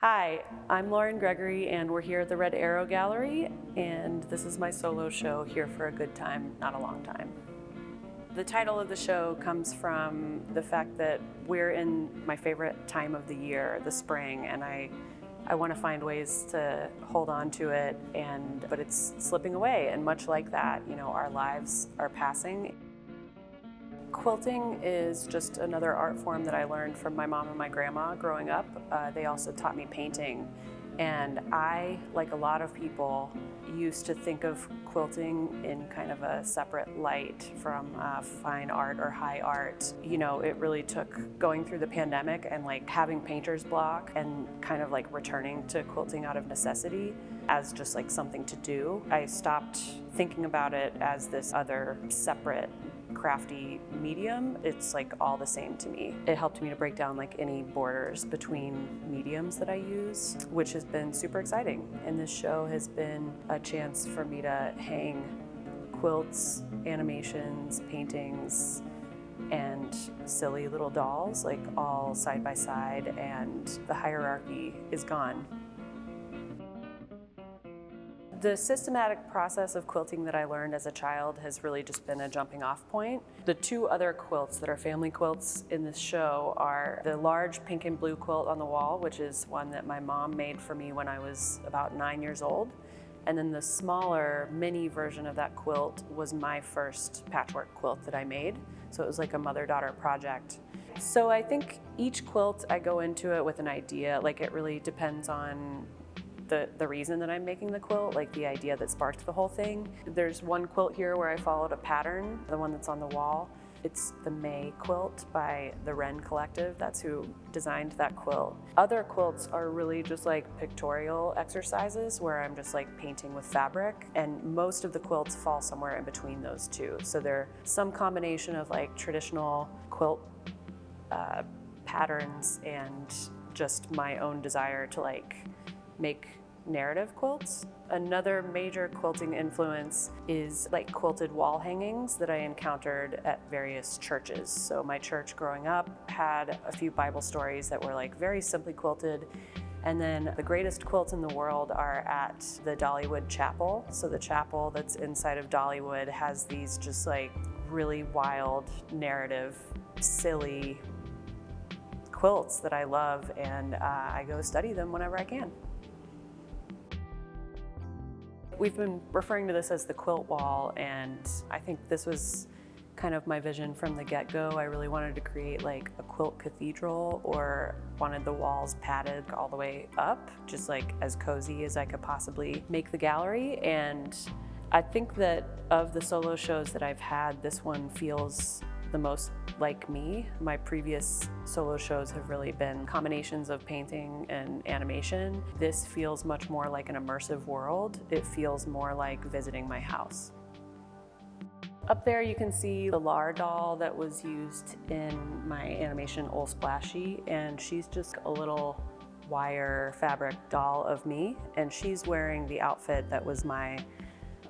Hi, I'm Lauren Gregory, and we're here at the Red Arrow Gallery, and this is my solo show, Here for a Good Time, Not a Long Time. The title of the show comes from the fact that we're in my favorite time of the year, the spring, and I want to find ways to hold on to it, but it's slipping away, and much like that, our lives are passing. Quilting is just another art form that I learned from my mom and my grandma growing up. They also taught me painting. And I, like a lot of people, used to think of quilting in kind of a separate light from fine art or high art. It really took going through the pandemic and having painter's block and kind of returning to quilting out of necessity as just something to do. I stopped thinking about it as this other separate crafty medium. It's all the same to me. It helped me to break down any borders between mediums that I use, which has been super exciting. And this show has been a chance for me to hang quilts, animations, paintings, and silly little dolls all side by side, and the hierarchy is gone. The systematic process of quilting that I learned as a child has really just been a jumping off point. The two other quilts that are family quilts in this show are the large pink and blue quilt on the wall, which is one that my mom made for me when I was about 9 years old. And then the smaller mini version of that quilt was my first patchwork quilt that I made. So it was a mother-daughter project. So I think each quilt I go into it with an idea. It really depends on the reason that I'm making the quilt, the idea that sparked the whole thing. There's one quilt here where I followed a pattern, the one that's on the wall. It's the May quilt by the Wren Collective. That's who designed that quilt. Other quilts are really just pictorial exercises where I'm just painting with fabric, and most of the quilts fall somewhere in between those two. So they're some combination of traditional quilt patterns and just my own desire to make narrative quilts. Another major quilting influence is quilted wall hangings that I encountered at various churches. So my church growing up had a few Bible stories that were very simply quilted. And then the greatest quilts in the world are at the Dollywood Chapel. So the chapel that's inside of Dollywood has these just really wild, narrative, silly quilts that I love, and I go study them whenever I can. We've been referring to this as the quilt wall, and I think this was kind of my vision from the get-go. I really wanted to create a quilt cathedral, or wanted the walls padded all the way up, just as cozy as I could possibly make the gallery. And I think that of the solo shows that I've had, this one feels the most like me. My previous solo shows have really been combinations of painting and animation. This feels much more like an immersive world. It feels more like visiting my house. Up there you can see the Lar doll that was used in my animation Ol Splashy, and she's just a little wire fabric doll of me, and she's wearing the outfit that was my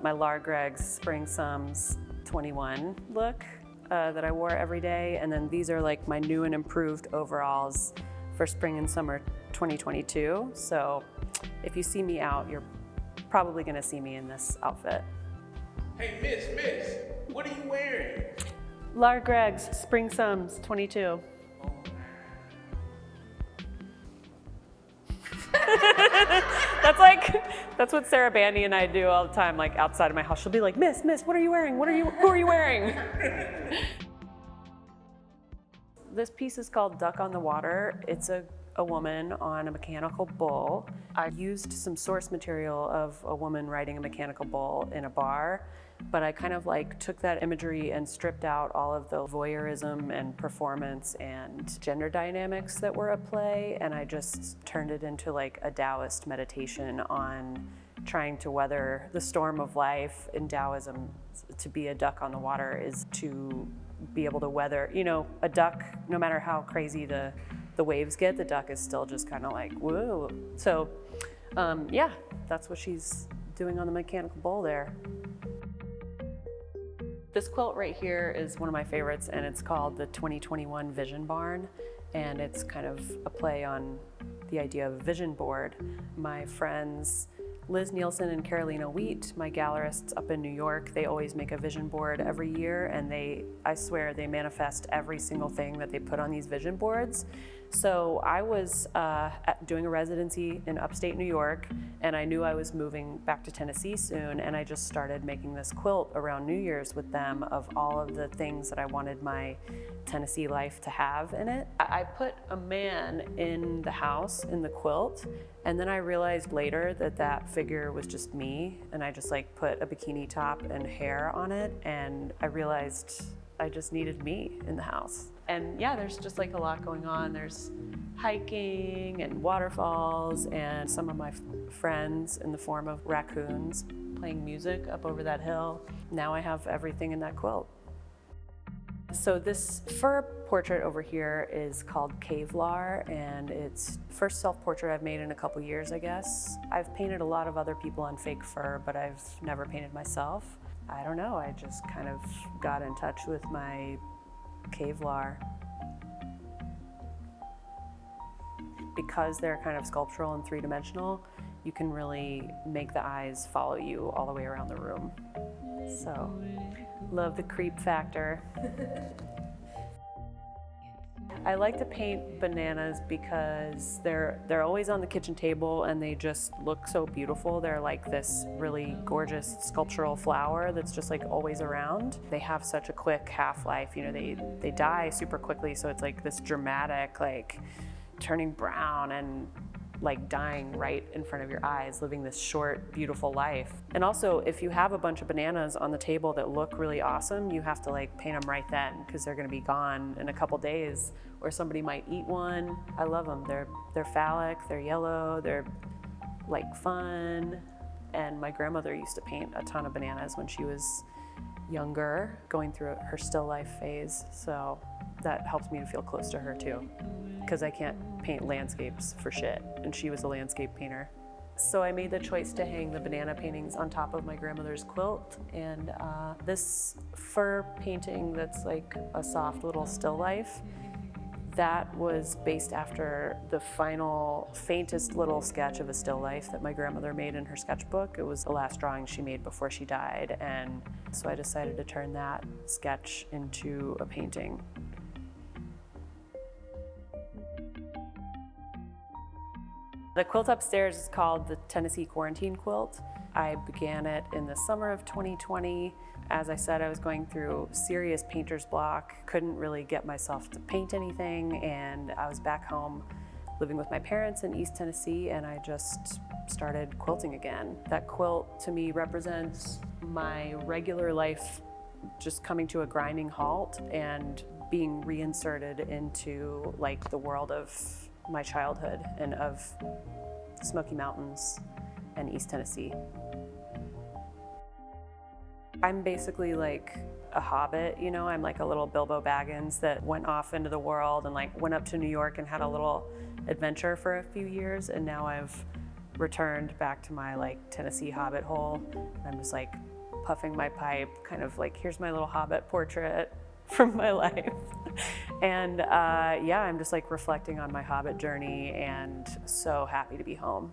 Lar Greg's Spring Sums 21 look. That I wore every day, and then these are my new and improved overalls for spring and summer 2022. So if you see me out, you're probably gonna see me in this outfit. Hey, miss, what are you wearing? Lar Greg's Spring Sums 22. That's what Sarah Bandy and I do all the time, outside of my house. She'll be like, Miss, what are you wearing? Who are you wearing? This piece is called Duck on the Water. It's a woman on a mechanical bull. I used some source material of a woman riding a mechanical bull in a bar, but I kind of took that imagery and stripped out all of the voyeurism and performance and gender dynamics that were at play, and I just turned it into a Taoist meditation on trying to weather the storm of life. In Taoism, to be a duck on the water is to be able to weather, a duck, no matter how crazy the waves get, the duck is still just kind of whoa. So yeah, that's what she's doing on the mechanical bull there. This quilt right here is one of my favorites, and it's called the 2021 Vision Barn, and it's kind of a play on the idea of a vision board. My friends Liz Nielsen and Carolina Wheat, my gallerists up in New York, they always make a vision board every year, and I swear they manifest every single thing that they put on these vision boards. So I was doing a residency in upstate New York, and I knew I was moving back to Tennessee soon, and I just started making this quilt around New Year's with them of all of the things that I wanted my Tennessee life to have in it. I put a man in the house in the quilt, and then I realized later that that figure was just me, and I just like put a bikini top and hair on it, and I realized I just needed me in the house. And yeah, there's just like a lot going on. There's hiking and waterfalls and some of my friends in the form of raccoons playing music up over that hill. Now I have everything in that quilt. So this fur portrait over here is called Kevlar, and it's the first self-portrait I've made in a couple years, I guess. I've painted a lot of other people on fake fur, but I've never painted myself. I don't know, I just kind of got in touch with my Kevlar. Because they're kind of sculptural and three-dimensional, you can really make the eyes follow you all the way around the room. So, love the creep factor. I like to paint bananas because they're always on the kitchen table and they just look so beautiful. They're like this really gorgeous sculptural flower that's just like always around. They have such a quick half-life, you know, they die super quickly, so it's like this dramatic, like turning brown and like dying right in front of your eyes, living this short, beautiful life. And also, if you have a bunch of bananas on the table that look really awesome, you have to like paint them right then because they're gonna be gone in a couple days, or somebody might eat one. I love them. They're phallic, they're yellow, they're like fun. And my grandmother used to paint a ton of bananas when she was younger, going through her still life phase. So that helps me to feel close to her too, because I can't paint landscapes for shit, and she was a landscape painter. So I made the choice to hang the banana paintings on top of my grandmother's quilt, and this fur painting that's like a soft little still life, that was based after the final, faintest little sketch of a still life that my grandmother made in her sketchbook. It was the last drawing she made before she died, and so I decided to turn that sketch into a painting. The quilt upstairs is called the Tennessee Quarantine Quilt. I began it in the summer of 2020. As I said, I was going through serious painter's block, couldn't really get myself to paint anything, and I was back home living with my parents in East Tennessee, and I just started quilting again. That quilt to me represents my regular life just coming to a grinding halt and being reinserted into like the world of my childhood and of the Smoky Mountains and East Tennessee. I'm basically like a hobbit, you know, I'm like a little Bilbo Baggins that went off into the world and like went up to New York and had a little adventure for a few years, and now I've returned back to my like Tennessee hobbit hole. I'm just like puffing my pipe, kind of like, here's my little hobbit portrait from my life. And yeah, I'm just like reflecting on my hobbit journey and so happy to be home.